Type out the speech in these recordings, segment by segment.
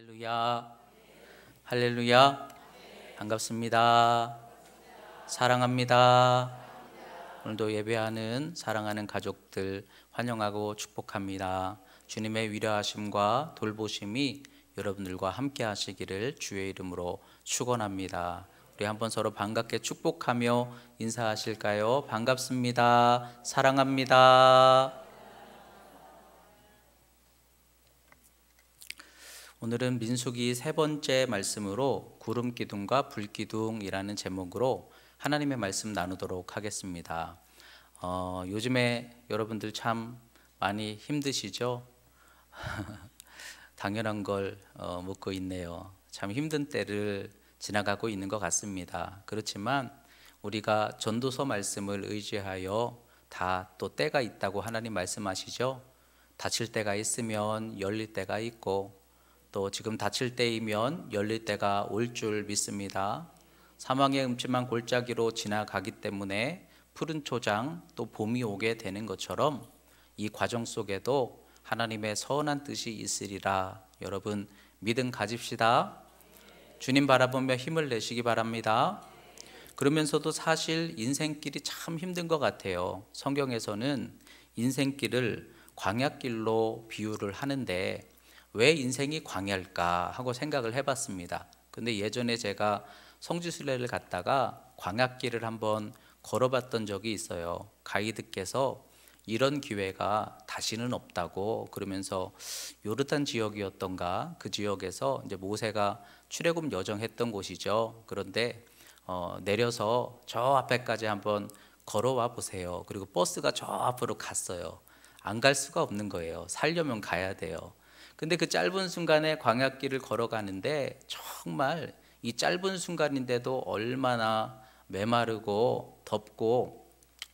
할렐루야, 할렐루야, 반갑습니다. 사랑합니다. 오늘도 예배하는 사랑하는 가족들 환영하고 축복합니다. 주님의 위로하심과 돌보심이 여러분들과 함께 하시기를 주의 이름으로 축원합니다. 우리 한번 서로 반갑게 축복하며 인사하실까요? 반갑습니다. 사랑합니다. 오늘은 민수기 세 번째 말씀으로 구름기둥과 불기둥이라는 제목으로 하나님의 말씀 나누도록 하겠습니다. 요즘에 여러분들 참 많이 힘드시죠? 당연한 걸 묻고 있네요. 참 힘든 때를 지나가고 있는 것 같습니다. 그렇지만 우리가 전도서 말씀을 의지하여 다 또 때가 있다고 하나님 말씀하시죠? 다칠 때가 있으면 열릴 때가 있고 또 지금 다칠 때이면 열릴 때가 올 줄 믿습니다. 사망의 음침한 골짜기로 지나가기 때문에 푸른 초장 또 봄이 오게 되는 것처럼 이 과정 속에도 하나님의 선한 뜻이 있으리라. 여러분 믿음 가집시다. 주님 바라보며 힘을 내시기 바랍니다. 그러면서도 사실 인생길이 참 힘든 것 같아요. 성경에서는 인생길을 광야길로 비유를 하는데 왜 인생이 광야일까 하고 생각을 해봤습니다. 근데 예전에 제가 성지순례를 갔다가 광야길을 한번 걸어봤던 적이 있어요. 가이드께서 이런 기회가 다시는 없다고 그러면서 요르단 지역이었던가 그 지역에서 이제 모세가 출애굽 여정했던 곳이죠. 그런데 내려서 저 앞에까지 한번 걸어와 보세요. 그리고 버스가 저 앞으로 갔어요. 안 갈 수가 없는 거예요. 살려면 가야 돼요. 근데 그 짧은 순간에 광야길을 걸어가는데 정말 이 짧은 순간인데도 얼마나 메마르고 덥고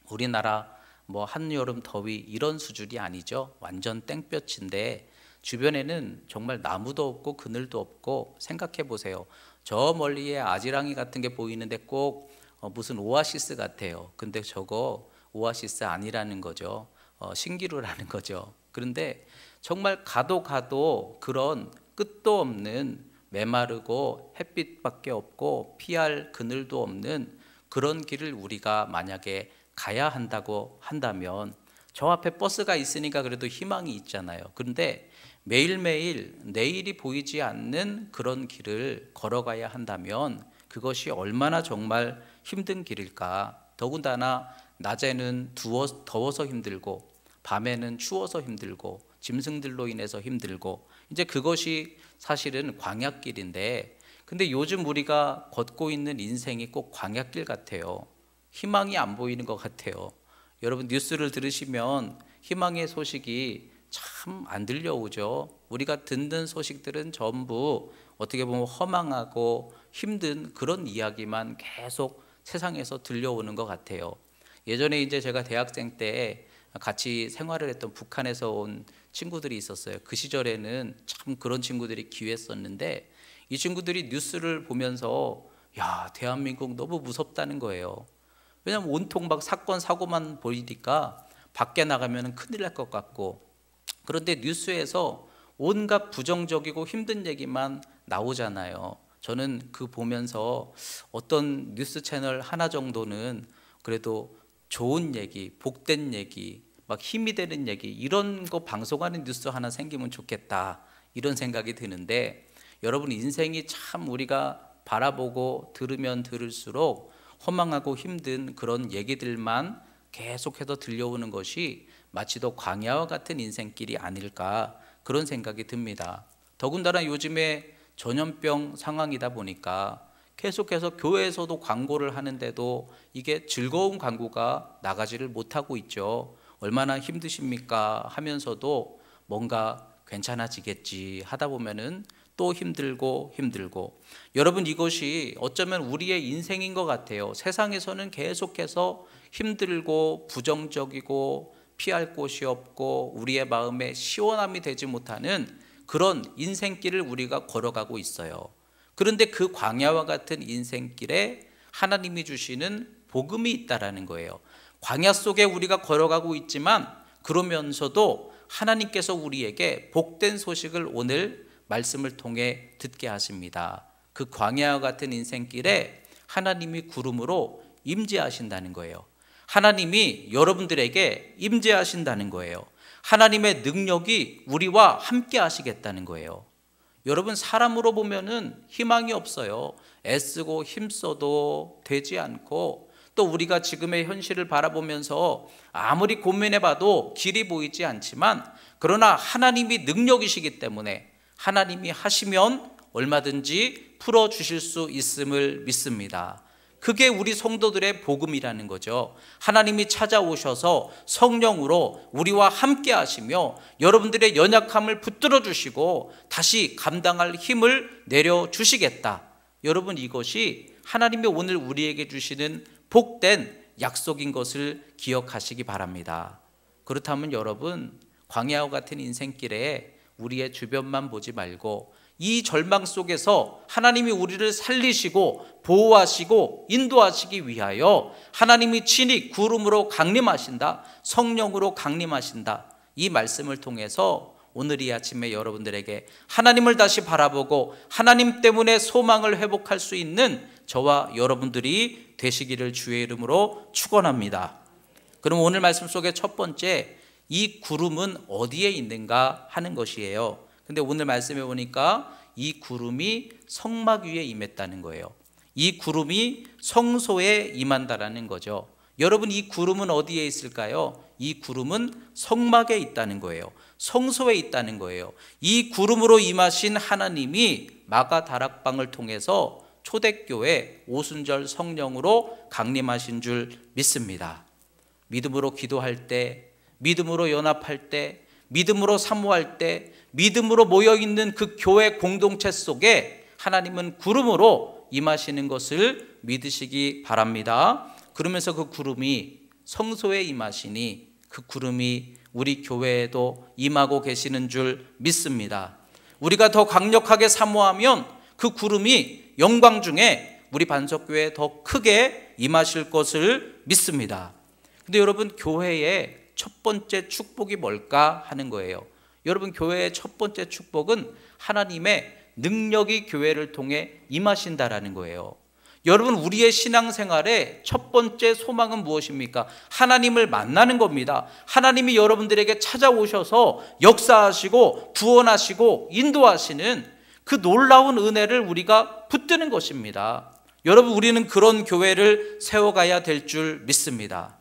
우리나라 뭐 한여름 더위 이런 수준이 아니죠. 완전 땡볕인데 주변에는 정말 나무도 없고 그늘도 없고 생각해 보세요. 저 멀리에 아지랑이 같은 게 보이는데 꼭 무슨 오아시스 같아요. 근데 저거 오아시스 아니라는 거죠. 신기루라는 거죠. 그런데 정말 가도 그런 끝도 없는 메마르고 햇빛밖에 없고 피할 그늘도 없는 그런 길을 우리가 만약에 가야 한다고 한다면 저 앞에 버스가 있으니까 그래도 희망이 있잖아요. 그런데 매일매일 내일이 보이지 않는 그런 길을 걸어가야 한다면 그것이 얼마나 정말 힘든 길일까. 더군다나 낮에는 더워서 힘들고 밤에는 추워서 힘들고 짐승들로 인해서 힘들고 이제 그것이 사실은 광야길인데 근데 요즘 우리가 걷고 있는 인생이 꼭 광야길 같아요. 희망이 안 보이는 것 같아요. 여러분 뉴스를 들으시면 희망의 소식이 참 안 들려오죠. 우리가 듣는 소식들은 전부 어떻게 보면 허망하고 힘든 그런 이야기만 계속 세상에서 들려오는 것 같아요. 예전에 이제 제가 대학생 때 같이 생활을 했던 북한에서 온 친구들이 있었어요. 그 시절에는 참 그런 친구들이 귀했었는데 이 친구들이 뉴스를 보면서 야, 대한민국 너무 무섭다는 거예요. 왜냐하면 온통 막 사건 사고만 보이니까 밖에 나가면 큰일 날 것 같고 그런데 뉴스에서 온갖 부정적이고 힘든 얘기만 나오잖아요. 저는 그 보면서 어떤 뉴스 채널 하나 정도는 그래도 좋은 얘기, 복된 얘기, 막 힘이 되는 얘기 이런 거 방송하는 뉴스 하나 생기면 좋겠다 이런 생각이 드는데 여러분 인생이 참 우리가 바라보고 들으면 들을수록 허망하고 힘든 그런 얘기들만 계속해서 들려오는 것이 마치도 광야와 같은 인생길이 아닐까 그런 생각이 듭니다. 더군다나 요즘에 전염병 상황이다 보니까 계속해서 교회에서도 광고를 하는데도 이게 즐거운 광고가 나가지를 못하고 있죠. 얼마나 힘드십니까 하면서도 뭔가 괜찮아지겠지 하다 보면은 또 힘들고 여러분 이것이 어쩌면 우리의 인생인 것 같아요. 세상에서는 계속해서 힘들고 부정적이고 피할 곳이 없고 우리의 마음에 시원함이 되지 못하는 그런 인생길을 우리가 걸어가고 있어요. 그런데 그 광야와 같은 인생길에 하나님이 주시는 복음이 있다라는 거예요. 광야 속에 우리가 걸어가고 있지만 그러면서도 하나님께서 우리에게 복된 소식을 오늘 말씀을 통해 듣게 하십니다. 그 광야와 같은 인생길에 하나님이 구름으로 임재하신다는 거예요. 하나님이 여러분들에게 임재하신다는 거예요. 하나님의 능력이 우리와 함께 하시겠다는 거예요. 여러분, 사람으로 보면은 희망이 없어요. 애쓰고 힘써도 되지 않고, 또 우리가 지금의 현실을 바라보면서 아무리 고민해봐도 길이 보이지 않지만, 그러나 하나님이 능력이시기 때문에 하나님이 하시면 얼마든지 풀어주실 수 있음을 믿습니다. 그게 우리 성도들의 복음이라는 거죠. 하나님이 찾아오셔서 성령으로 우리와 함께 하시며 여러분들의 연약함을 붙들어 주시고 다시 감당할 힘을 내려주시겠다. 여러분, 이것이 하나님이 오늘 우리에게 주시는 복된 약속인 것을 기억하시기 바랍니다. 그렇다면 여러분, 광야와 같은 인생길에 우리의 주변만 보지 말고 이 절망 속에서 하나님이 우리를 살리시고 보호하시고 인도하시기 위하여 하나님이 친히 구름으로 강림하신다, 성령으로 강림하신다, 이 말씀을 통해서 오늘 이 아침에 여러분들에게 하나님을 다시 바라보고 하나님 때문에 소망을 회복할 수 있는 저와 여러분들이 되시기를 주의 이름으로 축원합니다. 그럼 오늘 말씀 속에 첫 번째, 이 구름은 어디에 있는가 하는 것이에요. 근데 오늘 말씀해 보니까 이 구름이 성막 위에 임했다는 거예요. 이 구름이 성소에 임한다라는 거죠. 여러분, 이 구름은 어디에 있을까요? 이 구름은 성막에 있다는 거예요. 성소에 있다는 거예요. 이 구름으로 임하신 하나님이 마가 다락방을 통해서 초대교회 오순절 성령으로 강림하신 줄 믿습니다. 믿음으로 기도할 때, 믿음으로 연합할 때, 믿음으로 사모할 때, 믿음으로 모여있는 그 교회 공동체 속에 하나님은 구름으로 임하시는 것을 믿으시기 바랍니다. 그러면서 그 구름이 성소에 임하시니 그 구름이 우리 교회에도 임하고 계시는 줄 믿습니다. 우리가 더 강력하게 사모하면 그 구름이 영광 중에 우리 반석교회에 더 크게 임하실 것을 믿습니다. 근데 여러분, 교회의 첫 번째 축복이 뭘까 하는 거예요. 여러분, 교회의 첫 번째 축복은 하나님의 능력이 교회를 통해 임하신다라는 거예요. 여러분, 우리의 신앙생활의 첫 번째 소망은 무엇입니까? 하나님을 만나는 겁니다. 하나님이 여러분들에게 찾아오셔서 역사하시고 구원하시고 인도하시는 그 놀라운 은혜를 우리가 붙드는 것입니다. 여러분, 우리는 그런 교회를 세워가야 될 줄 믿습니다.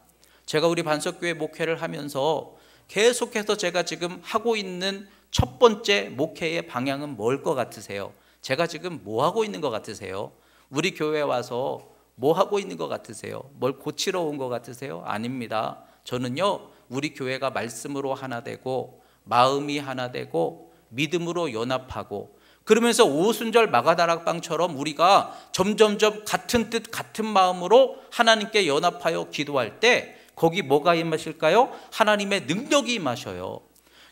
제가 우리 반석교회 목회를 하면서 계속해서 제가 지금 하고 있는 첫 번째 목회의 방향은 뭘 것 같으세요? 제가 지금 뭐 하고 있는 것 같으세요? 우리 교회에 와서 뭐 하고 있는 것 같으세요? 뭘 고치러 온 것 같으세요? 아닙니다. 저는요, 우리 교회가 말씀으로 하나 되고 마음이 하나 되고 믿음으로 연합하고, 그러면서 오순절 마가다락방처럼 우리가 점점점 같은 뜻 같은 마음으로 하나님께 연합하여 기도할 때 거기 뭐가 임하실까요? 하나님의 능력이 임하셔요.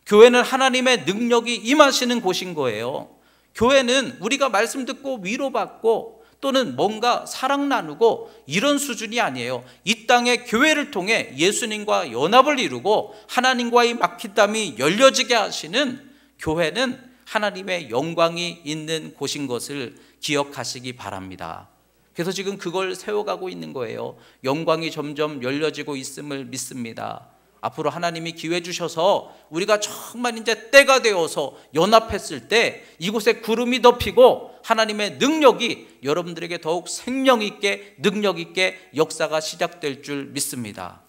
교회는 하나님의 능력이 임하시는 곳인 거예요. 교회는 우리가 말씀 듣고 위로받고 또는 뭔가 사랑 나누고 이런 수준이 아니에요. 이 땅의 교회를 통해 예수님과 연합을 이루고 하나님과의 막힌 담이 열려지게 하시는 교회는 하나님의 영광이 있는 곳인 것을 기억하시기 바랍니다. 그래서 지금 그걸 세워가고 있는 거예요. 영광이 점점 열려지고 있음을 믿습니다. 앞으로 하나님이 기회 주셔서 우리가 정말 이제 때가 되어서 연합했을 때 이곳에 구름이 덮이고 하나님의 능력이 여러분들에게 더욱 생명 있게 능력 있게 역사가 시작될 줄 믿습니다.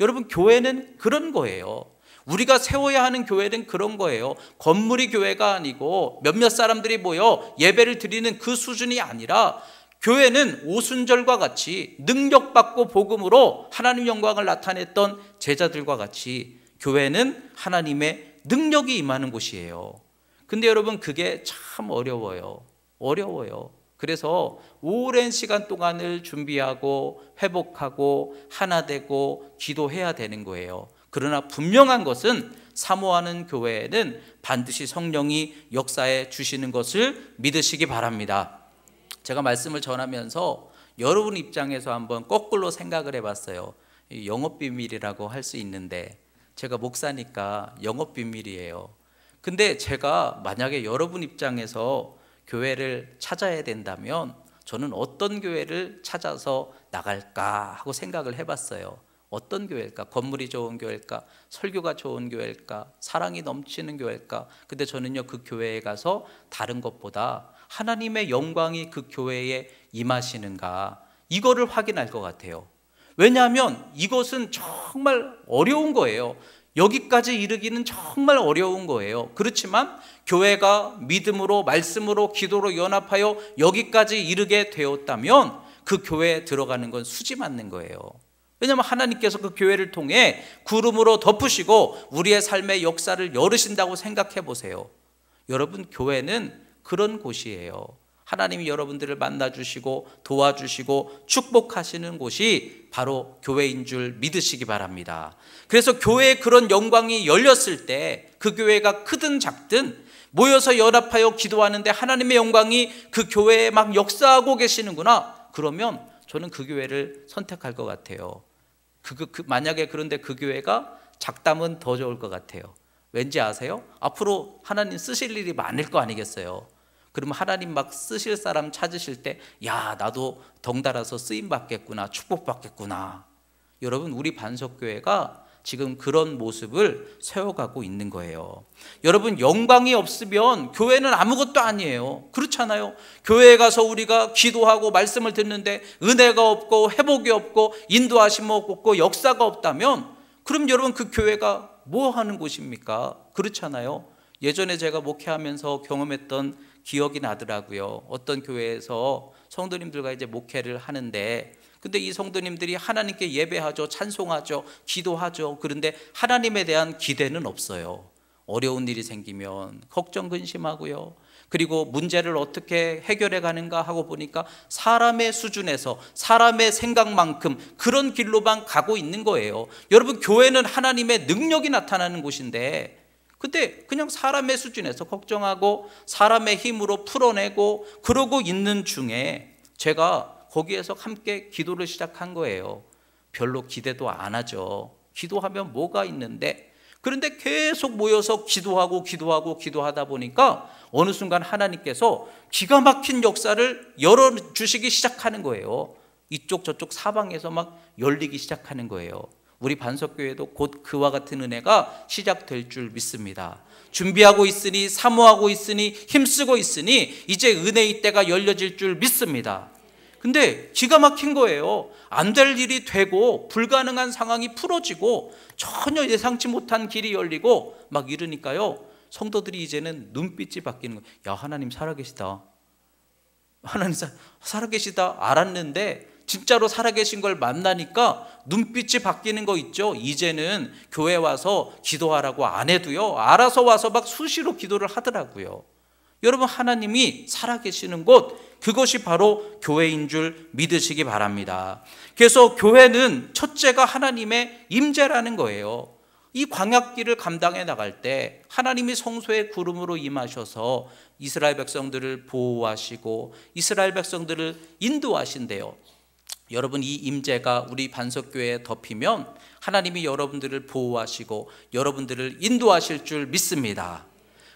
여러분, 교회는 그런 거예요. 우리가 세워야 하는 교회는 그런 거예요. 건물이 교회가 아니고 몇몇 사람들이 모여 예배를 드리는 그 수준이 아니라, 교회는 오순절과 같이 능력받고 복음으로 하나님 영광을 나타냈던 제자들과 같이 교회는 하나님의 능력이 임하는 곳이에요. 근데 여러분, 그게 참 어려워요. 그래서 오랜 시간 동안을 준비하고 회복하고 하나 되고 기도해야 되는 거예요. 그러나 분명한 것은 사모하는 교회에는 반드시 성령이 역사해 주시는 것을 믿으시기 바랍니다. 제가 말씀을 전하면서 여러분 입장에서 한번 거꾸로 생각을 해봤어요. 영업 비밀이라고 할 수 있는데, 제가 목사니까 영업 비밀이에요. 근데 제가 만약에 여러분 입장에서 교회를 찾아야 된다면 저는 어떤 교회를 찾아서 나갈까 하고 생각을 해봤어요. 어떤 교회일까? 건물이 좋은 교회일까? 설교가 좋은 교회일까? 사랑이 넘치는 교회일까? 근데 저는요, 그 교회에 가서 다른 것보다 하나님의 영광이 그 교회에 임하시는가, 이거를 확인할 것 같아요. 왜냐하면 이것은 정말 어려운 거예요. 여기까지 이르기는 정말 어려운 거예요. 그렇지만 교회가 믿음으로, 말씀으로, 기도로 연합하여 여기까지 이르게 되었다면 그 교회에 들어가는 건 수지 맞는 거예요. 왜냐하면 하나님께서 그 교회를 통해 구름으로 덮으시고 우리의 삶의 역사를 열으신다고 생각해 보세요. 여러분, 교회는 그런 곳이에요. 하나님이 여러분들을 만나주시고 도와주시고 축복하시는 곳이 바로 교회인 줄 믿으시기 바랍니다. 그래서 교회에 그런 영광이 열렸을 때 그 교회가 크든 작든 모여서 연합하여 기도하는데 하나님의 영광이 그 교회에 막 역사하고 계시는구나, 그러면 저는 그 교회를 선택할 것 같아요. 만약에 그런데 그 교회가 작다면 더 좋을 것 같아요. 왠지 아세요? 앞으로 하나님 쓰실 일이 많을 거 아니겠어요? 그러면 하나님 막 쓰실 사람 찾으실 때, 야, 나도 덩달아서 쓰임 받겠구나, 축복 받겠구나. 여러분, 우리 반석교회가 지금 그런 모습을 세워가고 있는 거예요. 여러분, 영광이 없으면 교회는 아무것도 아니에요. 그렇잖아요. 교회에 가서 우리가 기도하고 말씀을 듣는데 은혜가 없고 회복이 없고 인도하심 없고 역사가 없다면 그럼 여러분, 그 교회가 뭐 하는 곳입니까? 그렇잖아요. 예전에 제가 목회하면서 경험했던 기억이 나더라고요. 어떤 교회에서 성도님들과 이제 목회를 하는데, 근데 이 성도님들이 하나님께 예배하죠, 찬송하죠, 기도하죠. 그런데 하나님에 대한 기대는 없어요. 어려운 일이 생기면 걱정 근심하고요. 그리고 문제를 어떻게 해결해 가는가 하고 보니까 사람의 수준에서 사람의 생각만큼 그런 길로만 가고 있는 거예요. 여러분, 교회는 하나님의 능력이 나타나는 곳인데, 근데 그냥 사람의 수준에서 걱정하고 사람의 힘으로 풀어내고 그러고 있는 중에 제가 거기에서 함께 기도를 시작한 거예요. 별로 기대도 안 하죠. 기도하면 뭐가 있는데. 그런데 계속 모여서 기도하다 보니까 어느 순간 하나님께서 기가 막힌 역사를 열어주시기 시작하는 거예요. 이쪽 저쪽 사방에서 막 열리기 시작하는 거예요. 우리 반석교회도 곧 그와 같은 은혜가 시작될 줄 믿습니다. 준비하고 있으니, 사모하고 있으니, 힘쓰고 있으니 이제 은혜의 때가 열려질 줄 믿습니다. 근데 기가 막힌 거예요. 안 될 일이 되고 불가능한 상황이 풀어지고 전혀 예상치 못한 길이 열리고 막 이러니까요, 성도들이 이제는 눈빛이 바뀌는 거예요. 야, 하나님 살아계시다. 하나님 살아계시다 알았는데 진짜로 살아계신 걸 만나니까 눈빛이 바뀌는 거 있죠. 이제는 교회 와서 기도하라고 안 해도요, 알아서 와서 막 수시로 기도를 하더라고요. 여러분, 하나님이 살아계시는 곳, 그것이 바로 교회인 줄 믿으시기 바랍니다. 그래서 교회는 첫째가 하나님의 임재라는 거예요. 이 광야길을 감당해 나갈 때 하나님이 성소의 구름으로 임하셔서 이스라엘 백성들을 보호하시고 이스라엘 백성들을 인도하신대요. 여러분, 이 임재가 우리 반석교회에 덮이면 하나님이 여러분들을 보호하시고 여러분들을 인도하실 줄 믿습니다.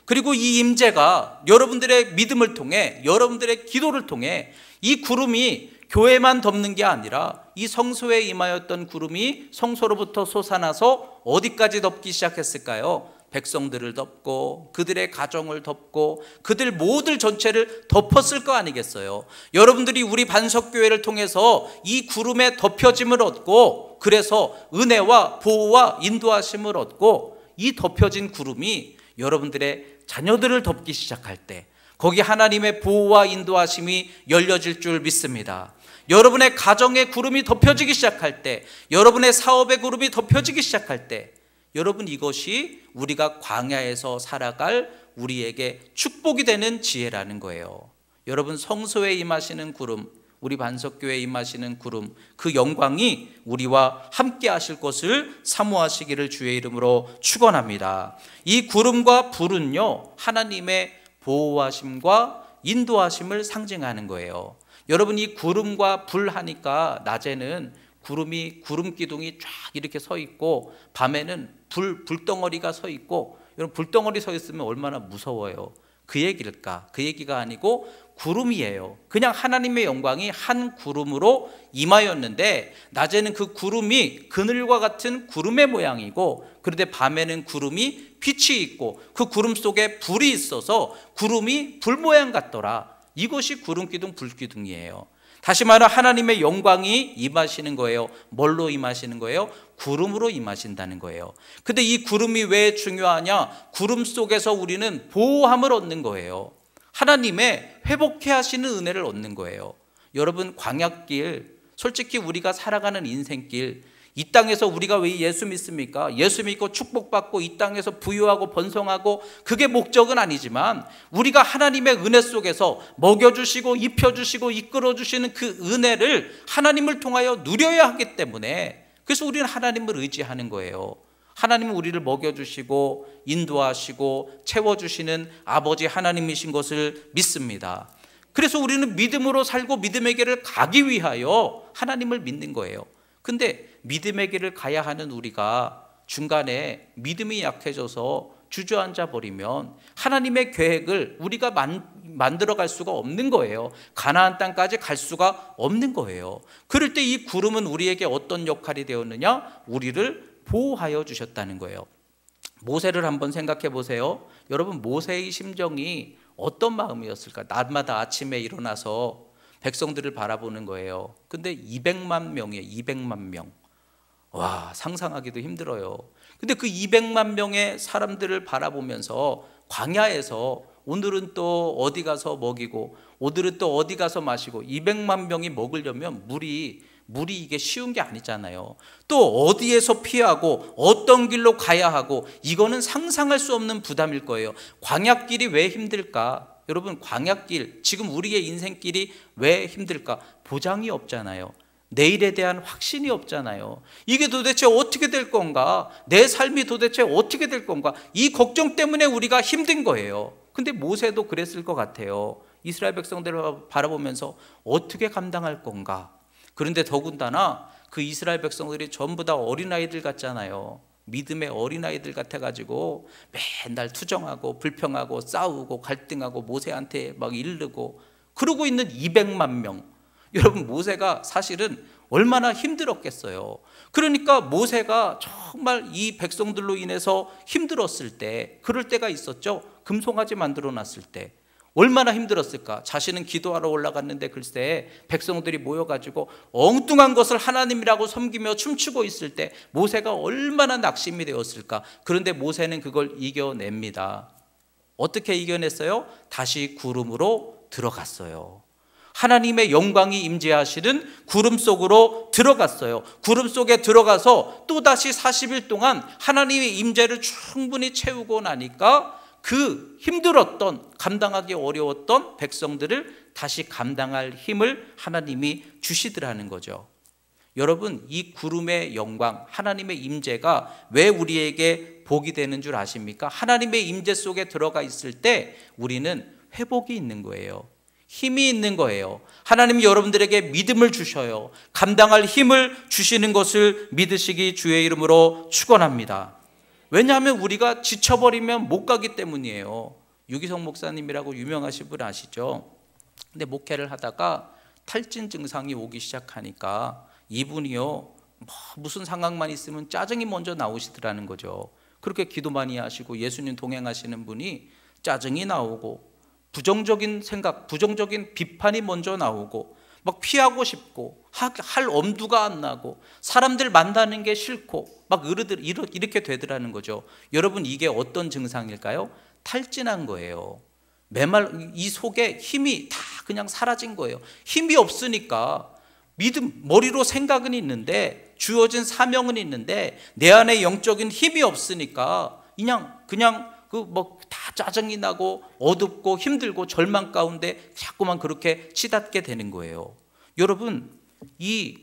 그리고 이 임재가 여러분들의 믿음을 통해, 여러분들의 기도를 통해 이 구름이 교회만 덮는 게 아니라 이 성소에 임하였던 구름이 성소로부터 솟아나서 어디까지 덮기 시작했을까요? 백성들을 덮고 그들의 가정을 덮고 그들 모두 전체를 덮었을 거 아니겠어요? 여러분들이 우리 반석교회를 통해서 이 구름에 덮여짐을 얻고, 그래서 은혜와 보호와 인도하심을 얻고, 이 덮여진 구름이 여러분들의 자녀들을 덮기 시작할 때 거기 하나님의 보호와 인도하심이 열려질 줄 믿습니다. 여러분의 가정의 구름이 덮여지기 시작할 때, 여러분의 사업의 구름이 덮여지기 시작할 때, 여러분, 이것이 우리가 광야에서 살아갈 우리에게 축복이 되는 지혜라는 거예요. 여러분, 성소에 임하시는 구름, 우리 반석교회에 임하시는 구름, 그 영광이 우리와 함께 하실 것을 사모하시기를 주의 이름으로 축원합니다. 이 구름과 불은요, 하나님의 보호하심과 인도하심을 상징하는 거예요. 여러분, 이 구름과 불 하니까 낮에는 구름 기둥이 쫙 이렇게 서 있고 밤에는 불덩어리가 서 있고 여러분 불덩어리 서 있으면 얼마나 무서워요. 그 얘기일까? 그 얘기가 아니고 구름이에요. 그냥 하나님의 영광이 한 구름으로 임하였는데 낮에는 그 구름이 그늘과 같은 구름의 모양이고 그런데 밤에는 구름이 빛이 있고 그 구름 속에 불이 있어서 구름이 불 모양 같더라. 이것이 구름기둥 불기둥이에요. 다시 말해 하나님의 영광이 임하시는 거예요. 뭘로 임하시는 거예요? 구름으로 임하신다는 거예요. 근데 이 구름이 왜 중요하냐? 구름 속에서 우리는 보호함을 얻는 거예요. 하나님의 회복해 하시는 은혜를 얻는 거예요. 여러분 광야길, 솔직히 우리가 살아가는 인생길, 이 땅에서 우리가 왜 예수 믿습니까? 예수 믿고 축복받고 이 땅에서 부유하고 번성하고 그게 목적은 아니지만 우리가 하나님의 은혜 속에서 먹여주시고 입혀주시고 이끌어주시는 그 은혜를 하나님을 통하여 누려야 하기 때문에 그래서 우리는 하나님을 의지하는 거예요. 하나님은 우리를 먹여주시고 인도하시고 채워주시는 아버지 하나님이신 것을 믿습니다. 그래서 우리는 믿음으로 살고 믿음의 길을 가기 위하여 하나님을 믿는 거예요. 근데 믿음의 길을 가야 하는 우리가 중간에 믿음이 약해져서 주저앉아 버리면 하나님의 계획을 우리가 만들어 갈 수가 없는 거예요. 가나안 땅까지 갈 수가 없는 거예요. 그럴 때 이 구름은 우리에게 어떤 역할이 되었느냐? 우리를 보호하여 주셨다는 거예요. 모세를 한번 생각해 보세요. 여러분 모세의 심정이 어떤 마음이었을까? 낮마다 아침에 일어나서 백성들을 바라보는 거예요. 근데 200만 명이에요. 200만 명. 와, 상상하기도 힘들어요. 근데 그 200만 명의 사람들을 바라보면서 광야에서 오늘은 또 어디 가서 먹이고 오늘은 또 어디 가서 마시고 200만 명이 먹으려면 물이 이게 쉬운 게 아니잖아요. 또 어디에서 피하고 어떤 길로 가야 하고 이거는 상상할 수 없는 부담일 거예요. 광야길이 왜 힘들까? 여러분 광야길, 지금 우리의 인생길이 왜 힘들까? 보장이 없잖아요. 내일에 대한 확신이 없잖아요. 이게 도대체 어떻게 될 건가? 내 삶이 도대체 어떻게 될 건가? 이 걱정 때문에 우리가 힘든 거예요. 근데 모세도 그랬을 것 같아요. 이스라엘 백성들을 바라보면서 어떻게 감당할 건가? 그런데 더군다나 그 이스라엘 백성들이 전부 다 어린아이들 같잖아요. 믿음의 어린아이들 같아가지고 맨날 투정하고 불평하고 싸우고 갈등하고 모세한테 막 이르고 그러고 있는 200만 명. 여러분 모세가 사실은 얼마나 힘들었겠어요. 그러니까 모세가 정말 이 백성들로 인해서 힘들었을 때, 그럴 때가 있었죠. 금송아지 만들어 놨을 때 얼마나 힘들었을까. 자신은 기도하러 올라갔는데 글쎄 백성들이 모여가지고 엉뚱한 것을 하나님이라고 섬기며 춤추고 있을 때 모세가 얼마나 낙심이 되었을까. 그런데 모세는 그걸 이겨냅니다. 어떻게 이겨냈어요? 다시 구름으로 들어갔어요. 하나님의 영광이 임재하시는 구름 속으로 들어갔어요. 구름 속에 들어가서 또다시 40일 동안 하나님의 임재를 충분히 채우고 나니까 그 힘들었던, 감당하기 어려웠던 백성들을 다시 감당할 힘을 하나님이 주시더라는 거죠. 여러분, 이 구름의 영광, 하나님의 임재가 왜 우리에게 복이 되는 줄 아십니까? 하나님의 임재 속에 들어가 있을 때 우리는 회복이 있는 거예요. 힘이 있는 거예요. 하나님이 여러분들에게 믿음을 주셔요. 감당할 힘을 주시는 것을 믿으시기 주의 이름으로 축원합니다. 왜냐하면 우리가 지쳐버리면 못 가기 때문이에요. 유기성 목사님이라고 유명하신 분 아시죠? 근데 목회를 하다가 탈진 증상이 오기 시작하니까 이분이요, 무슨 상황만 있으면 짜증이 먼저 나오시더라는 거죠. 그렇게 기도 많이 하시고 예수님 동행하시는 분이 짜증이 나오고 부정적인 생각, 부정적인 비판이 먼저 나오고 막 피하고 싶고 할 엄두가 안 나고 사람들 만나는 게 싫고 막 이렇게 되더라는 거죠. 여러분 이게 어떤 증상일까요? 탈진한 거예요. 이 속에 힘이 다 그냥 사라진 거예요. 힘이 없으니까 머리로 생각은 있는데 주어진 사명은 있는데 내 안에 영적인 힘이 없으니까 그냥 다 짜증이 나고 어둡고 힘들고 절망 가운데 자꾸만 그렇게 치닫게 되는 거예요. 여러분 이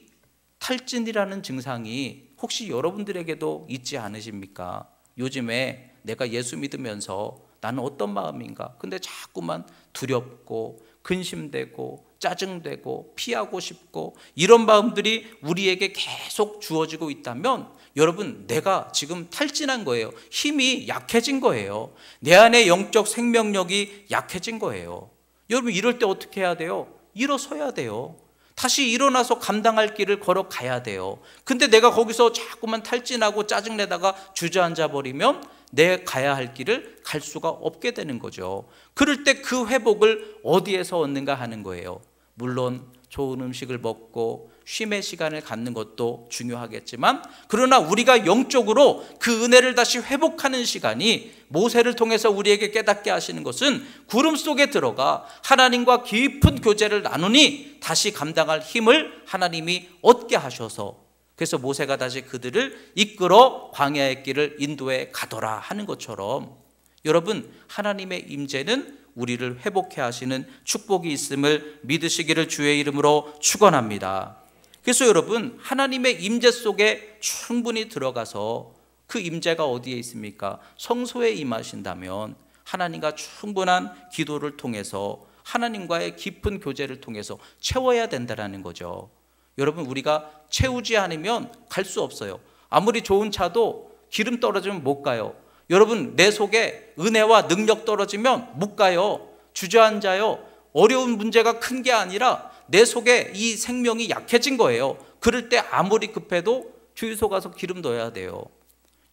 탈진이라는 증상이 혹시 여러분들에게도 있지 않으십니까? 요즘에 내가 예수 믿으면서 나는 어떤 마음인가? 근데 자꾸만 두렵고 근심되고 짜증되고 피하고 싶고 이런 마음들이 우리에게 계속 주어지고 있다면 여러분, 내가 지금 탈진한 거예요. 힘이 약해진 거예요. 내 안에 영적 생명력이 약해진 거예요. 여러분, 이럴 때 어떻게 해야 돼요? 일어서야 돼요. 다시 일어나서 감당할 길을 걸어가야 돼요. 근데 내가 거기서 자꾸만 탈진하고 짜증내다가 주저앉아 버리면 내 가야 할 길을 갈 수가 없게 되는 거죠. 그럴 때 그 회복을 어디에서 얻는가 하는 거예요. 물론 좋은 음식을 먹고 쉼의 시간을 갖는 것도 중요하겠지만, 그러나 우리가 영적으로 그 은혜를 다시 회복하는 시간이 모세를 통해서 우리에게 깨닫게 하시는 것은 구름 속에 들어가 하나님과 깊은 교제를 나누니 다시 감당할 힘을 하나님이 얻게 하셔서, 그래서 모세가 다시 그들을 이끌어 광야의 길을 인도해 가더라 하는 것처럼, 여러분, 하나님의 임재는 우리를 회복해 하시는 축복이 있음을 믿으시기를 주의 이름으로 축원합니다. 그래서 여러분, 하나님의 임재 속에 충분히 들어가서, 그 임재가 어디에 있습니까? 성소에 임하신다면 하나님과 충분한 기도를 통해서, 하나님과의 깊은 교제를 통해서 채워야 된다는 거죠. 여러분, 우리가 채우지 않으면 갈 수 없어요. 아무리 좋은 차도 기름 떨어지면 못 가요. 여러분, 내 속에 은혜와 능력 떨어지면 못 가요. 주저앉아요. 어려운 문제가 큰 게 아니라 내 속에 이 생명이 약해진 거예요. 그럴 때 아무리 급해도 주유소 가서 기름 넣어야 돼요.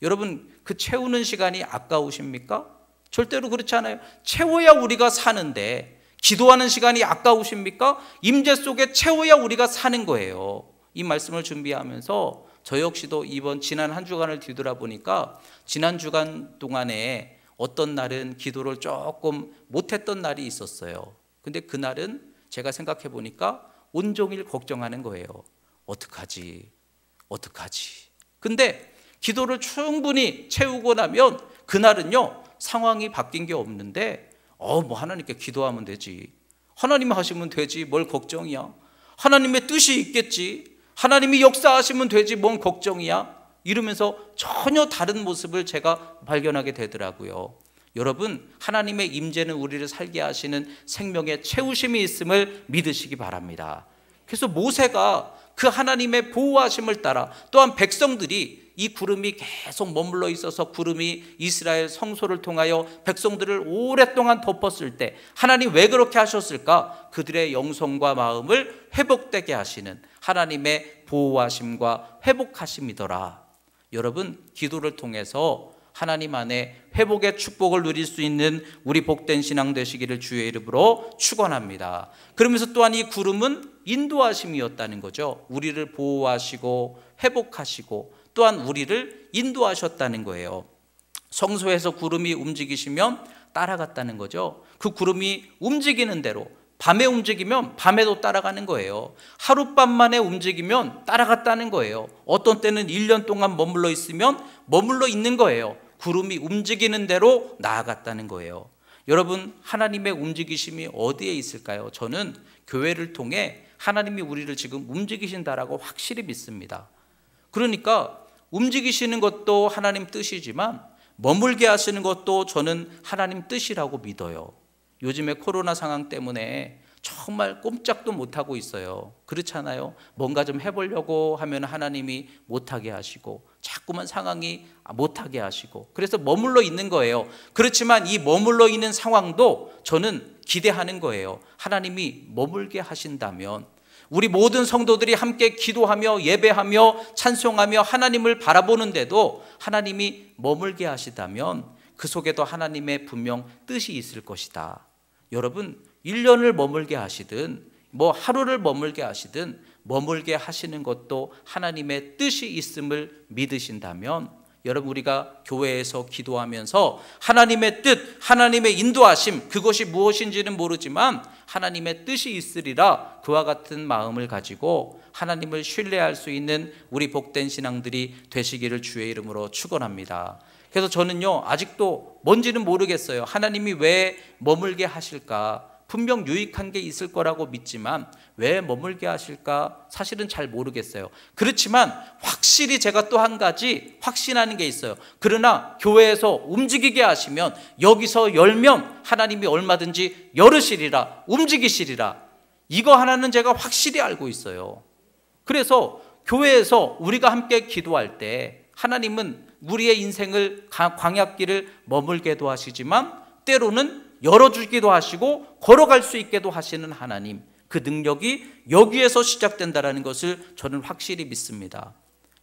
여러분, 그 채우는 시간이 아까우십니까? 절대로 그렇지 않아요. 채워야 우리가 사는데, 기도하는 시간이 아까우십니까? 임재 속에 채워야 우리가 사는 거예요. 이 말씀을 준비하면서 저 역시도 지난 한 주간을 뒤돌아보니까, 지난 주간 동안에 어떤 날은 기도를 조금 못했던 날이 있었어요. 근데 그날은 제가 생각해 보니까 온종일 걱정하는 거예요. 어떡하지? 근데 기도를 충분히 채우고 나면 그날은요, 상황이 바뀐 게 없는데, 하나님께 기도하면 되지, 하나님이 하시면 되지, 뭘 걱정이야, 하나님의 뜻이 있겠지, 하나님이 역사하시면 되지, 뭔 걱정이야, 이러면서 전혀 다른 모습을 제가 발견하게 되더라고요. 여러분, 하나님의 임재는 우리를 살게 하시는 생명의 채우심이 있음을 믿으시기 바랍니다. 그래서 모세가 그 하나님의 보호하심을 따라, 또한 백성들이 이 구름이 계속 머물러 있어서 구름이 이스라엘 성소를 통하여 백성들을 오랫동안 덮었을 때 하나님 왜 그렇게 하셨을까? 그들의 영성과 마음을 회복되게 하시는 하나님의 보호하심과 회복하심이더라. 여러분, 기도를 통해서 하나님 안에 회복의 축복을 누릴 수 있는 우리 복된 신앙 되시기를 주의 이름으로 축원합니다. 그러면서 또한 이 구름은 인도하심이었다는 거죠. 우리를 보호하시고 회복하시고 또한 우리를 인도하셨다는 거예요. 성소에서 구름이 움직이시면 따라갔다는 거죠. 그 구름이 움직이는 대로, 밤에 움직이면 밤에도 따라가는 거예요. 하룻밤만에 움직이면 따라갔다는 거예요. 어떤 때는 1년 동안 머물러 있으면 머물러 있는 거예요. 구름이 움직이는 대로 나아갔다는 거예요. 여러분, 하나님의 움직이심이 어디에 있을까요? 저는 교회를 통해 하나님이 우리를 지금 움직이신다라고 확실히 믿습니다. 그러니까 움직이시는 것도 하나님 뜻이지만 머물게 하시는 것도 저는 하나님 뜻이라고 믿어요. 요즘에 코로나 상황 때문에 정말 꼼짝도 못하고 있어요. 그렇잖아요. 뭔가 좀 해보려고 하면 하나님이 못하게 하시고, 자꾸만 상황이 못하게 하시고, 그래서 머물러 있는 거예요. 그렇지만 이 머물러 있는 상황도 저는 기대하는 거예요. 하나님이 머물게 하신다면, 우리 모든 성도들이 함께 기도하며 예배하며 찬송하며 하나님을 바라보는데도 하나님이 머물게 하시다면 그 속에도 하나님의 분명 뜻이 있을 것이다. 여러분, 1년을 머물게 하시든 하루를 머물게 하시든 머물게 하시는 것도 하나님의 뜻이 있음을 믿으신다면, 여러분, 우리가 교회에서 기도하면서 하나님의 뜻, 하나님의 인도하심, 그것이 무엇인지는 모르지만 하나님의 뜻이 있으리라, 그와 같은 마음을 가지고 하나님을 신뢰할 수 있는 우리 복된 신앙들이 되시기를 주의 이름으로 축원합니다. 그래서 저는요, 아직도 뭔지는 모르겠어요. 하나님이 왜 머물게 하실까? 분명 유익한 게 있을 거라고 믿지만 왜 머물게 하실까 사실은 잘 모르겠어요. 그렇지만 확실히 제가 또 한 가지 확신하는 게 있어요. 그러나 교회에서 움직이게 하시면, 여기서 열면 하나님이 얼마든지 열으시리라, 움직이시리라. 이거 하나는 제가 확실히 알고 있어요. 그래서 교회에서 우리가 함께 기도할 때 하나님은 우리의 인생을 광야길을 머물게도 하시지만 때로는 열어주기도 하시고 걸어갈 수 있게도 하시는 하나님, 그 능력이 여기에서 시작된다는 것을 저는 확실히 믿습니다.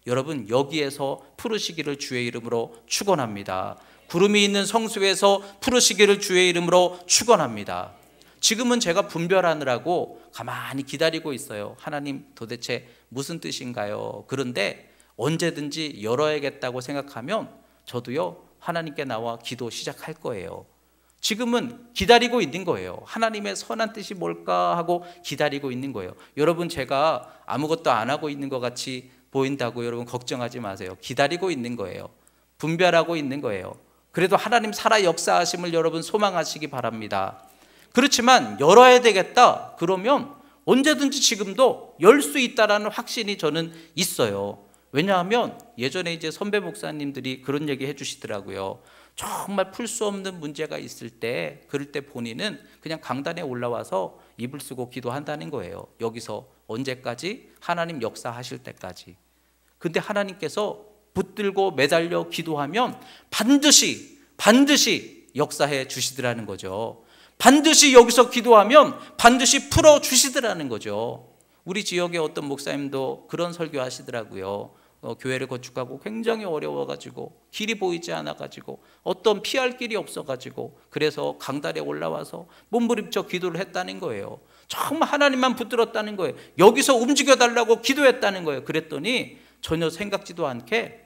여러분, 여기에서 푸르시기를 주의 이름으로 축원합니다. 구름이 있는 성수에서 푸르시기를 주의 이름으로 축원합니다. 지금은 제가 분별하느라고 가만히 기다리고 있어요. 하나님 도대체 무슨 뜻인가요? 그런데 언제든지 열어야겠다고 생각하면 저도요, 하나님께 나와 기도 시작할 거예요. 지금은 기다리고 있는 거예요. 하나님의 선한 뜻이 뭘까 하고 기다리고 있는 거예요. 여러분, 제가 아무것도 안 하고 있는 것 같이 보인다고 여러분 걱정하지 마세요. 기다리고 있는 거예요. 분별하고 있는 거예요. 그래도 하나님 살아 역사하심을 여러분 소망하시기 바랍니다. 그렇지만 열어야 되겠다 그러면 언제든지 지금도 열 수 있다라는 확신이 저는 있어요. 왜냐하면 예전에 이제 선배 목사님들이 그런 얘기 해주시더라고요. 정말 풀 수 없는 문제가 있을 때, 그럴 때 본인은 그냥 강단에 올라와서 이불 쓰고 기도한다는 거예요. 여기서 언제까지? 하나님 역사하실 때까지. 근데 하나님께서 붙들고 매달려 기도하면 반드시 역사해 주시더라는 거죠. 반드시 여기서 기도하면 반드시 풀어 주시더라는 거죠. 우리 지역의 어떤 목사님도 그런 설교 하시더라고요. 교회를 건축하고 굉장히 어려워가지고 길이 보이지 않아가지고 어떤 피할 길이 없어가지고 그래서 강단에 올라와서 몸부림쳐 기도를 했다는 거예요. 정말 하나님만 붙들었다는 거예요. 여기서 움직여달라고 기도했다는 거예요. 그랬더니 전혀 생각지도 않게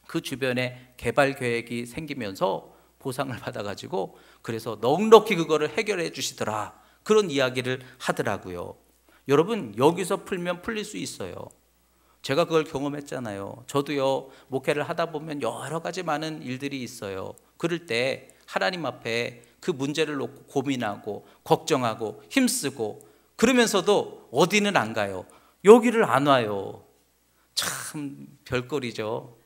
그 주변에 개발 계획이 생기면서 보상을 받아가지고 그래서 넉넉히 그거를 해결해 주시더라, 그런 이야기를 하더라고요. 여러분, 여기서 풀면 풀릴 수 있어요. 제가 그걸 경험했잖아요. 저도요, 목회를 하다 보면 여러 가지 많은 일들이 있어요. 그럴 때 하나님 앞에 그 문제를 놓고 고민하고 걱정하고 힘쓰고 그러면서도 어디는 안 가요. 여기를 안 와요. 참 별거리죠.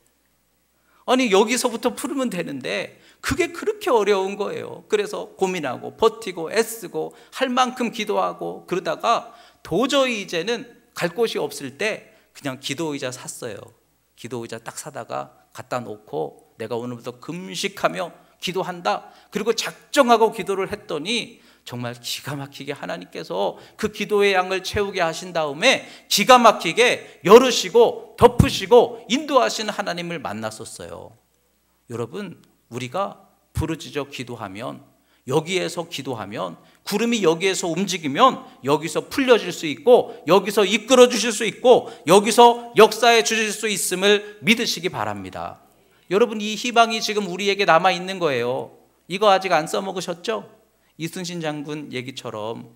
아니, 여기서부터 풀으면 되는데 그게 그렇게 어려운 거예요. 그래서 고민하고 버티고 애쓰고 할 만큼 기도하고 그러다가 도저히 이제는 갈 곳이 없을 때 그냥 기도의자 샀어요. 기도의자 딱 사다가 갖다 놓고 내가 오늘부터 금식하며 기도한다, 그리고 작정하고 기도를 했더니 정말 기가 막히게 하나님께서 그 기도의 양을 채우게 하신 다음에 기가 막히게 열으시고 덮으시고 인도하시는 하나님을 만났었어요. 여러분, 우리가 부르짖어 기도하면, 여기에서 기도하면, 구름이 여기에서 움직이면 여기서 풀려질 수 있고 여기서 이끌어 주실 수 있고 여기서 역사해 주실 수 있음을 믿으시기 바랍니다. 여러분, 이 희망이 지금 우리에게 남아 있는 거예요. 이거 아직 안 써먹으셨죠? 이순신 장군 얘기처럼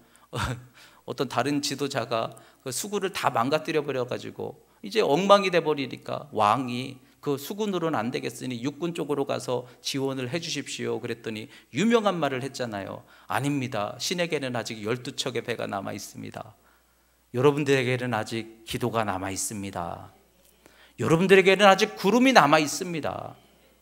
어떤 다른 지도자가 그 수군을 다 망가뜨려 버려가지고 이제 엉망이 돼버리니까 왕이 그 수군으로는 안 되겠으니 육군 쪽으로 가서 지원을 해 주십시오 그랬더니 유명한 말을 했잖아요. 아닙니다. 신에게는 아직 12척의 배가 남아 있습니다. 여러분들에게는 아직 기도가 남아 있습니다. 여러분들에게는 아직 구름이 남아 있습니다.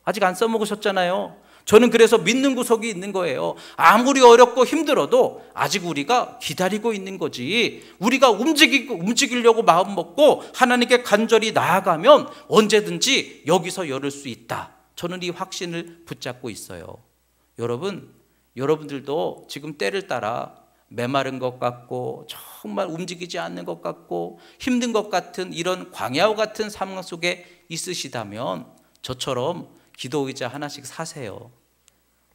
아직 안 써먹으셨잖아요. 저는 그래서 믿는 구석이 있는 거예요. 아무리 어렵고 힘들어도 아직 우리가 기다리고 있는 거지, 우리가 움직이려고 마음 먹고 하나님께 간절히 나아가면 언제든지 여기서 열을 수 있다. 저는 이 확신을 붙잡고 있어요. 여러분들도 지금 때를 따라 메마른 것 같고 정말 움직이지 않는 것 같고 힘든 것 같은 이런 광야와 같은 상황 속에 있으시다면 저처럼 기도의자 하나씩 사세요.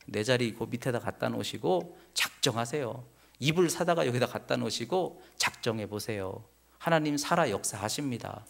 내 자리 그 밑에다 갖다 놓으시고 작정하세요. 이불 사다가 여기다 갖다 놓으시고 작정해 보세요. 하나님 살아 역사하십니다.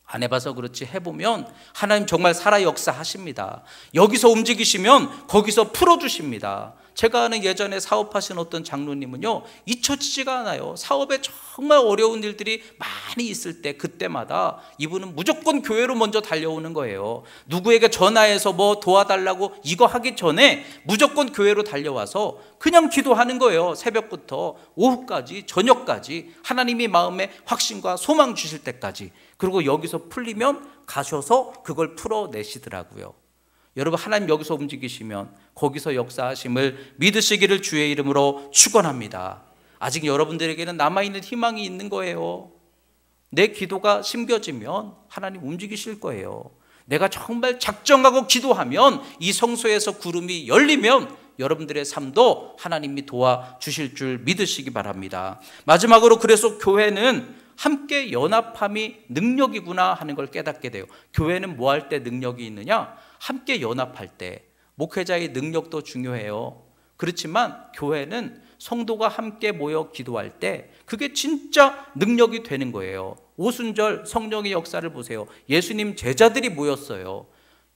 안 해봐서 그렇지 해보면 하나님 정말 살아 역사하십니다. 여기서 움직이시면 거기서 풀어주십니다. 제가 아는 예전에 사업하신 어떤 장로님은요, 잊혀지지가 않아요. 사업에 정말 어려운 일들이 많이 있을 때 그때마다 이분은 무조건 교회로 먼저 달려오는 거예요. 누구에게 전화해서 뭐 도와달라고 이거 하기 전에 무조건 교회로 달려와서 그냥 기도하는 거예요. 새벽부터 오후까지, 저녁까지, 하나님이 마음에 확신과 소망 주실 때까지. 그리고 여기서 풀리면 가셔서 그걸 풀어내시더라고요. 여러분, 하나님 여기서 움직이시면 거기서 역사하심을 믿으시기를 주의 이름으로 축원합니다. 아직 여러분들에게는 남아있는 희망이 있는 거예요. 내 기도가 심겨지면 하나님 움직이실 거예요. 내가 정말 작정하고 기도하면 이 성소에서 구름이 열리면 여러분들의 삶도 하나님이 도와주실 줄 믿으시기 바랍니다. 마지막으로, 그래서 교회는 함께 연합함이 능력이구나 하는 걸 깨닫게 돼요. 교회는 뭐 할 때 능력이 있느냐? 함께 연합할 때. 목회자의 능력도 중요해요. 그렇지만 교회는 성도가 함께 모여 기도할 때 그게 진짜 능력이 되는 거예요. 오순절 성령의 역사를 보세요. 예수님 제자들이 모였어요.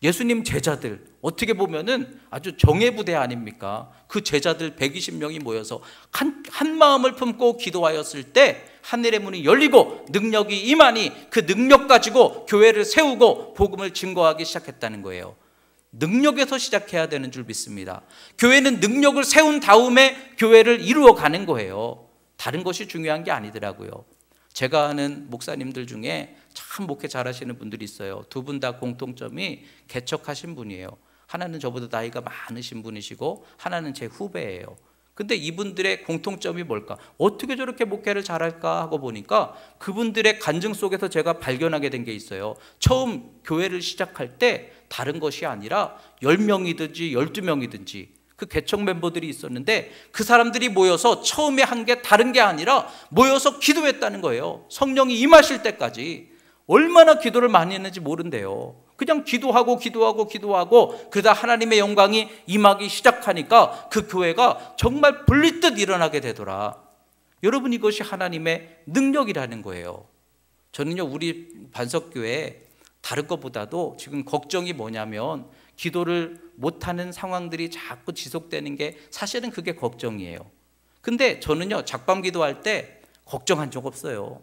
예수님 제자들, 어떻게 보면은 아주 정예부대 아닙니까? 그 제자들 120명이 모여서 한 마음을 품고 기도하였을 때 하늘의 문이 열리고 능력이 임하니 그 능력 가지고 교회를 세우고 복음을 증거하기 시작했다는 거예요. 능력에서 시작해야 되는 줄 믿습니다. 교회는 능력을 세운 다음에 교회를 이루어가는 거예요. 다른 것이 중요한 게 아니더라고요. 제가 아는 목사님들 중에 참 목회 잘하시는 분들이 있어요. 두 분 다 공통점이 개척하신 분이에요. 하나는 저보다 나이가 많으신 분이시고 하나는 제 후배예요. 근데 이분들의 공통점이 뭘까? 어떻게 저렇게 목회를 잘할까 하고 보니까 그분들의 간증 속에서 제가 발견하게 된 게 있어요. 처음 교회를 시작할 때 다른 것이 아니라 10명이든지 12명이든지 그 개척 멤버들이 있었는데 그 사람들이 모여서 처음에 한 게 다른 게 아니라 모여서 기도했다는 거예요. 성령이 임하실 때까지. 얼마나 기도를 많이 했는지 모른대요. 그냥 기도하고 그러다 하나님의 영광이 임하기 시작하니까 그 교회가 정말 불리듯 일어나게 되더라. 여러분, 이것이 하나님의 능력이라는 거예요. 저는요, 우리 반석교회 다른 것보다도 지금 걱정이 뭐냐면 기도를 못하는 상황들이 자꾸 지속되는 게 사실은 그게 걱정이에요. 근데 저는요, 작방 기도할 때 걱정한 적 없어요.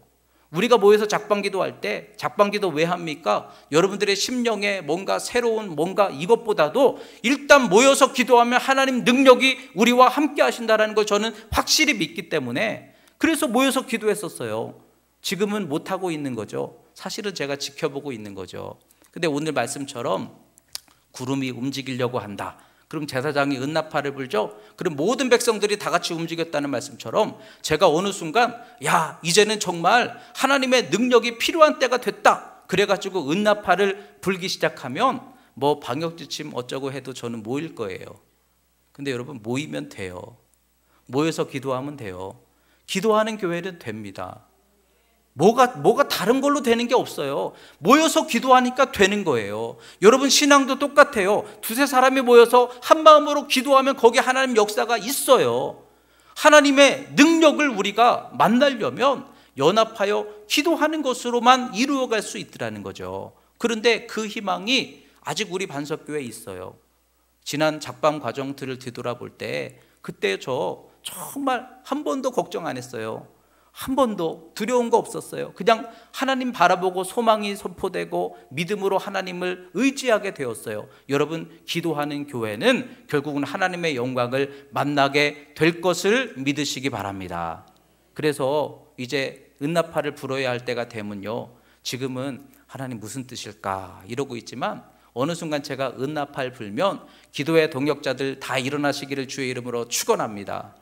우리가 모여서 작방 기도할 때 작방 기도 왜 합니까? 여러분들의 심령에 뭔가 새로운 뭔가 이것보다도 일단 모여서 기도하면 하나님 능력이 우리와 함께 하신다는 걸 저는 확실히 믿기 때문에 그래서 모여서 기도했었어요. 지금은 못하고 있는 거죠. 사실은 제가 지켜보고 있는 거죠. 근데 오늘 말씀처럼 구름이 움직이려고 한다. 그럼 제사장이 은나팔을 불죠. 그럼 모든 백성들이 다 같이 움직였다는 말씀처럼 제가 어느 순간 이제는 정말 하나님의 능력이 필요한 때가 됐다. 그래가지고 은나팔을 불기 시작하면 뭐 방역지침 어쩌고 해도 저는 모일 거예요. 근데 여러분, 모이면 돼요. 모여서 기도하면 돼요. 기도하는 교회는 됩니다. 뭐가 다른 걸로 되는 게 없어요. 모여서 기도하니까 되는 거예요. 여러분, 신앙도 똑같아요. 두세 사람이 모여서 한 마음으로 기도하면 거기 하나님 역사가 있어요. 하나님의 능력을 우리가 만나려면 연합하여 기도하는 것으로만 이루어갈 수 있더라는 거죠. 그런데 그 희망이 아직 우리 반석교회에 있어요. 지난 작방 과정들을 뒤돌아볼 때 그때 저 정말 한 번도 걱정 안 했어요. 한 번도 두려운 거 없었어요. 그냥 하나님 바라보고 소망이 선포되고 믿음으로 하나님을 의지하게 되었어요. 여러분, 기도하는 교회는 결국은 하나님의 영광을 만나게 될 것을 믿으시기 바랍니다. 그래서 이제 은나팔을 불어야 할 때가 되면요, 지금은 하나님 무슨 뜻일까 이러고 있지만 어느 순간 제가 은나팔 불면 기도의 동역자들 다 일어나시기를 주의 이름으로 축원합니다.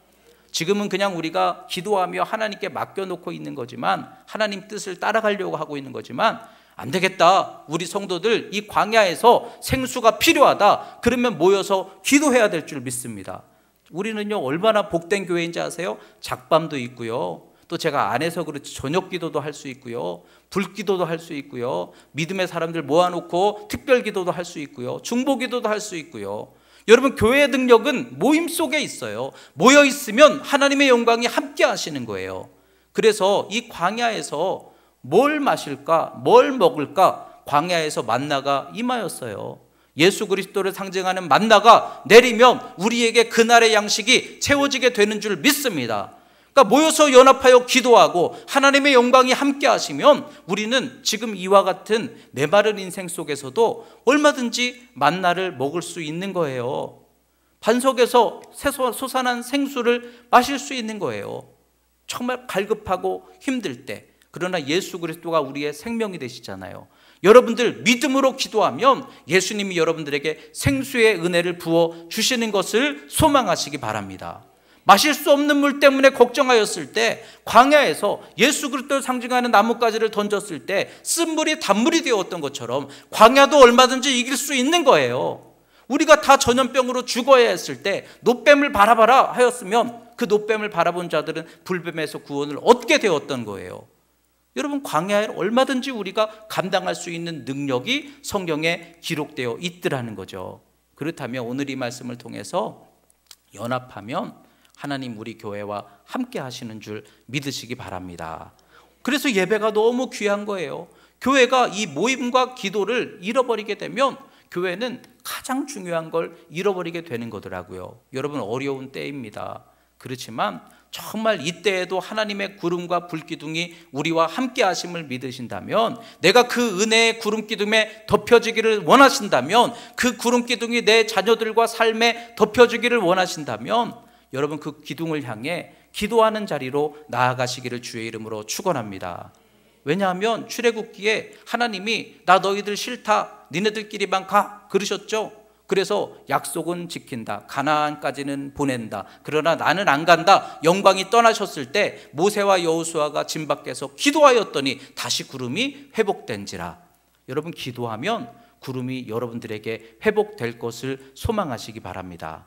지금은 그냥 우리가 기도하며 하나님께 맡겨놓고 있는 거지만, 하나님 뜻을 따라가려고 하고 있는 거지만, 안 되겠다, 우리 성도들 이 광야에서 생수가 필요하다, 그러면 모여서 기도해야 될 줄 믿습니다. 우리는요, 얼마나 복된 교회인지 아세요? 작밤도 있고요, 또 제가 안 해서 그렇지 저녁 기도도 할 수 있고요, 불기도도 할 수 있고요, 믿음의 사람들 모아놓고 특별 기도도 할 수 있고요, 중보 기도도 할 수 있고요. 여러분, 교회의 능력은 모임 속에 있어요. 모여 있으면 하나님의 영광이 함께 하시는 거예요. 그래서 이 광야에서 뭘 마실까, 뭘 먹을까, 광야에서 만나가 임하였어요. 예수 그리스도를 상징하는 만나가 내리면 우리에게 그날의 양식이 채워지게 되는 줄 믿습니다. 그러니까 모여서 연합하여 기도하고 하나님의 영광이 함께 하시면 우리는 지금 이와 같은 메마른 인생 속에서도 얼마든지 만나를 먹을 수 있는 거예요. 반석에서 솟아난 생수를 마실 수 있는 거예요. 정말 갈급하고 힘들 때. 그러나 예수 그리스도가 우리의 생명이 되시잖아요. 여러분들 믿음으로 기도하면 예수님이 여러분들에게 생수의 은혜를 부어 주시는 것을 소망하시기 바랍니다. 마실 수 없는 물 때문에 걱정하였을 때 광야에서 예수 그리스도를 상징하는 나뭇가지를 던졌을 때 쓴물이 단물이 되었던 것처럼 광야도 얼마든지 이길 수 있는 거예요. 우리가 다 전염병으로 죽어야 했을 때 노뱀을 바라봐라 하였으면 그 노뱀을 바라본 자들은 불뱀에서 구원을 얻게 되었던 거예요. 여러분, 광야에 얼마든지 우리가 감당할 수 있는 능력이 성경에 기록되어 있더라는 거죠. 그렇다면 오늘 이 말씀을 통해서 연합하면 하나님 우리 교회와 함께 하시는 줄 믿으시기 바랍니다. 그래서 예배가 너무 귀한 거예요. 교회가 이 모임과 기도를 잃어버리게 되면 교회는 가장 중요한 걸 잃어버리게 되는 거더라고요. 여러분, 어려운 때입니다. 그렇지만 정말 이때에도 하나님의 구름과 불기둥이 우리와 함께 하심을 믿으신다면, 내가 그 은혜의 구름기둥에 덮여지기를 원하신다면, 그 구름기둥이 내 자녀들과 삶에 덮여지기를 원하신다면 여러분, 그 기둥을 향해 기도하는 자리로 나아가시기를 주의 이름으로 축원합니다. 왜냐하면 출애굽기에 하나님이 나 너희들 싫다, 니네들끼리만 가 그러셨죠. 그래서 약속은 지킨다, 가나안까지는 보낸다, 그러나 나는 안 간다, 영광이 떠나셨을 때 모세와 여호수아가 진 밖에서 기도하였더니 다시 구름이 회복된지라. 여러분, 기도하면 구름이 여러분들에게 회복될 것을 소망하시기 바랍니다.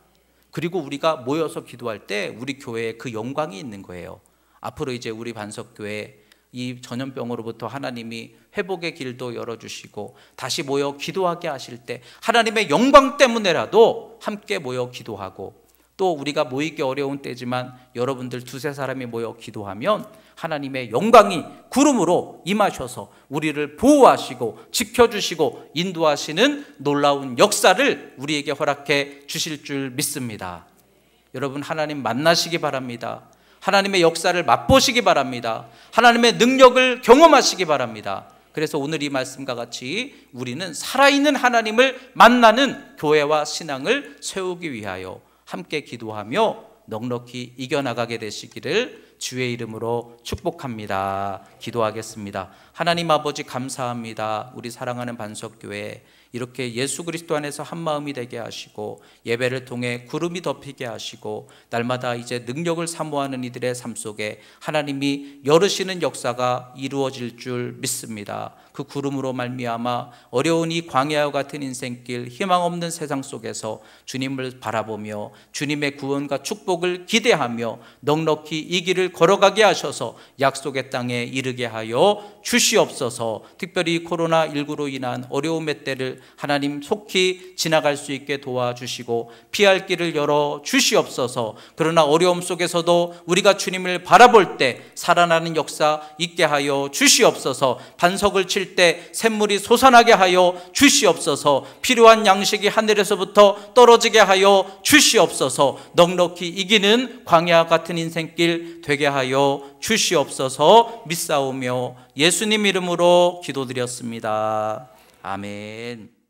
그리고 우리가 모여서 기도할 때 우리 교회에 그 영광이 있는 거예요. 앞으로 이제 우리 반석교회 이 전염병으로부터 하나님이 회복의 길도 열어주시고 다시 모여 기도하게 하실 때 하나님의 영광 때문에라도 함께 모여 기도하고, 또 우리가 모이기 어려운 때지만 여러분들 두세 사람이 모여 기도하면 하나님의 영광이 구름으로 임하셔서 우리를 보호하시고 지켜주시고 인도하시는 놀라운 역사를 우리에게 허락해 주실 줄 믿습니다. 여러분, 하나님 만나시기 바랍니다. 하나님의 역사를 맛보시기 바랍니다. 하나님의 능력을 경험하시기 바랍니다. 그래서 오늘 이 말씀과 같이 우리는 살아있는 하나님을 만나는 교회와 신앙을 세우기 위하여 함께 기도하며 넉넉히 이겨나가게 되시기를 주의 이름으로 축복합니다. 기도하겠습니다. 하나님 아버지, 감사합니다. 우리 사랑하는 반석교회 이렇게 예수 그리스도 안에서 한 마음이 되게 하시고 예배를 통해 구름이 덮이게 하시고 날마다 이제 능력을 사모하는 이들의 삶 속에 하나님이 열으시는 역사가 이루어질 줄 믿습니다. 그 구름으로 말미암아 어려운 이 광야와 같은 인생길, 희망 없는 세상 속에서 주님을 바라보며 주님의 구원과 축복을 기대하며 넉넉히 이 길을 걸어가게 하셔서 약속의 땅에 이르게 하여 주시옵소서. 특별히 코로나19로 인한 어려움의 때를 하나님 속히 지나갈 수 있게 도와주시고 피할 길을 열어 주시옵소서. 그러나 어려움 속에서도 우리가 주님을 바라볼 때 살아나는 역사 있게 하여 주시옵소서. 반석을 칠 때 샘물이 솟아나게 하여 주시옵소서. 필요한 양식이 하늘에서부터 떨어지게 하여 주시옵소서. 넉넉히 이기는 광야 같은 인생길 되게 하여 주시옵소서. 믿사오며 예수님 이름으로 기도드렸습니다. 아멘.